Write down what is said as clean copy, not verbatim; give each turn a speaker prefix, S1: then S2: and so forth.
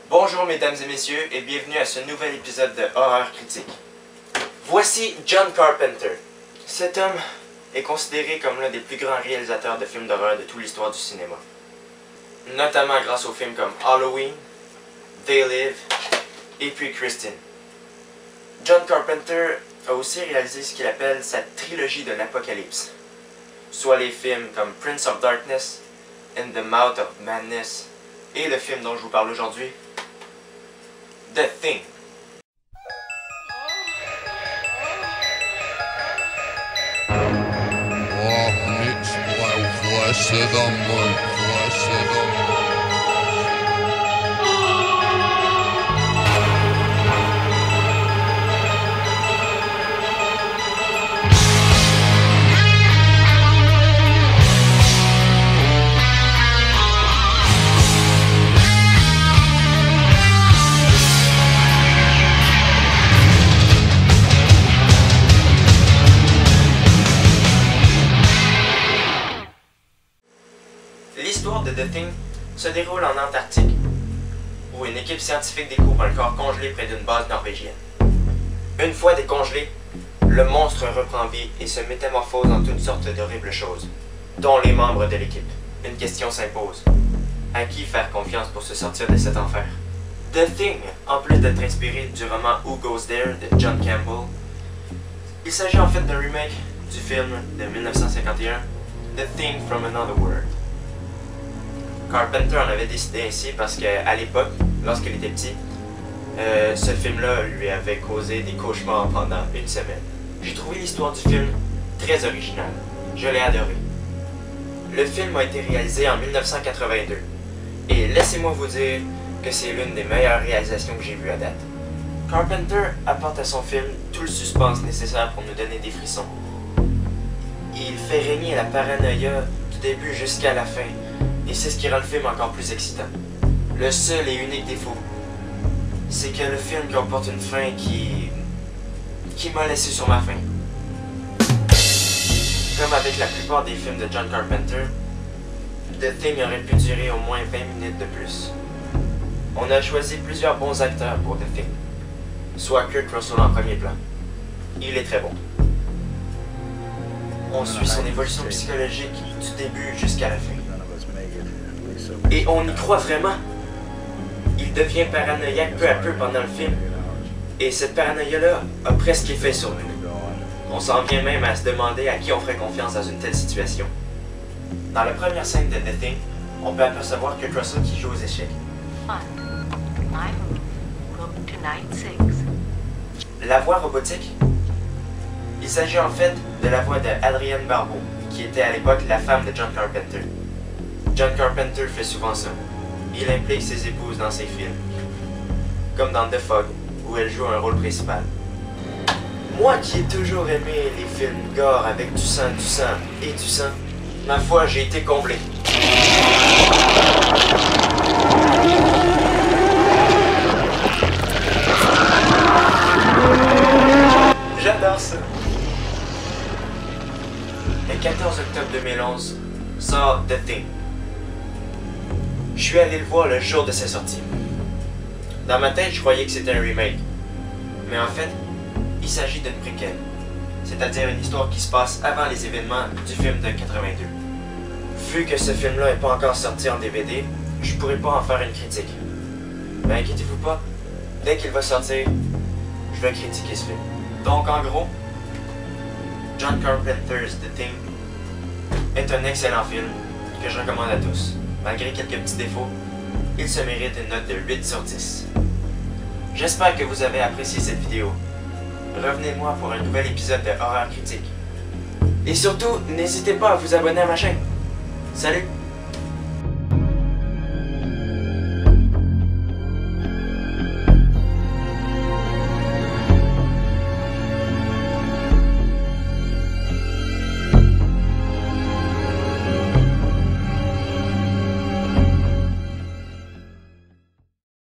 S1: Bonjour mesdames et messieurs et bienvenue à ce nouvel épisode de Horreur Critique. Voici John Carpenter. Cet homme est considéré comme l'un des plus grands réalisateurs de films d'horreur de toute l'histoire du cinéma. Notamment grâce aux films comme Halloween, They Live et puis Christine. John Carpenter a aussi réalisé ce qu'il appelle sa trilogie de l'Apocalypse, soit les films comme Prince of Darkness, In the Mouth of Madness et le film dont je vous parle aujourd'hui, The Thing. L'histoire de The Thing se déroule en Antarctique, où une équipe scientifique découvre un corps congelé près d'une base norvégienne. Une fois décongelé, le monstre reprend vie et se métamorphose en toutes sortes d'horribles choses, dont les membres de l'équipe. Une question s'impose. À qui faire confiance pour se sortir de cet enfer? The Thing, en plus d'être inspiré du roman Who Goes There de John Campbell, il s'agit en fait d'un remake du film de 1951, The Thing from Another World. Carpenter en avait décidé ainsi parce qu'à l'époque, lorsqu'il était petit, ce film-là lui avait causé des cauchemars pendant une semaine. J'ai trouvé l'histoire du film très originale. Je l'ai adoré. Le film a été réalisé en 1982 et laissez-moi vous dire que c'est l'une des meilleures réalisations que j'ai vues à date. Carpenter apporte à son film tout le suspense nécessaire pour nous donner des frissons. Il fait régner la paranoïa du début jusqu'à la fin. Et c'est ce qui rend le film encore plus excitant. Le seul et unique défaut, c'est que le film comporte une fin qui m'a laissé sur ma faim. Comme avec la plupart des films de John Carpenter, The Thing aurait pu durer au moins 20 minutes de plus. On a choisi plusieurs bons acteurs pour The Thing, soit Kurt Russell en premier plan. Il est très bon. On suit son évolution psychologique du début jusqu'à la fin. Et on y croit vraiment. Il devient paranoïaque peu à peu pendant le film. Et cette paranoïa-là a presque effet sur nous. On s'en vient même à se demander à qui on ferait confiance dans une telle situation. Dans la première scène de The Thing, on peut apercevoir Kurt Russell qui joue aux échecs. La voix robotique, il s'agit en fait de la voix de Adrienne Barbeau, qui était à l'époque la femme de John Carpenter. John Carpenter fait souvent ça. Il implique ses épouses dans ses films. Comme dans The Fog, où elle joue un rôle principal. Moi qui ai toujours aimé les films gore avec du sang et du sang, ma foi, j'ai été comblé. J'adore ça. Le 14 octobre 2011 sort The Thing. Je suis allé le voir le jour de sa sortie. Dans ma tête, je croyais que c'était un remake. Mais en fait, il s'agit d'une préquelle. C'est-à-dire une histoire qui se passe avant les événements du film de 82. Vu que ce film-là n'est pas encore sorti en DVD, je pourrais pas en faire une critique. Mais inquiétez-vous pas, dès qu'il va sortir, je vais critiquer ce film. Donc en gros, John Carpenter's The Thing est un excellent film que je recommande à tous. Malgré quelques petits défauts, il se mérite une note de 8 sur 10. J'espère que vous avez apprécié cette vidéo. Revenez-moi pour un nouvel épisode de Horreur Critique. Et surtout, n'hésitez pas à vous abonner à ma chaîne. Salut!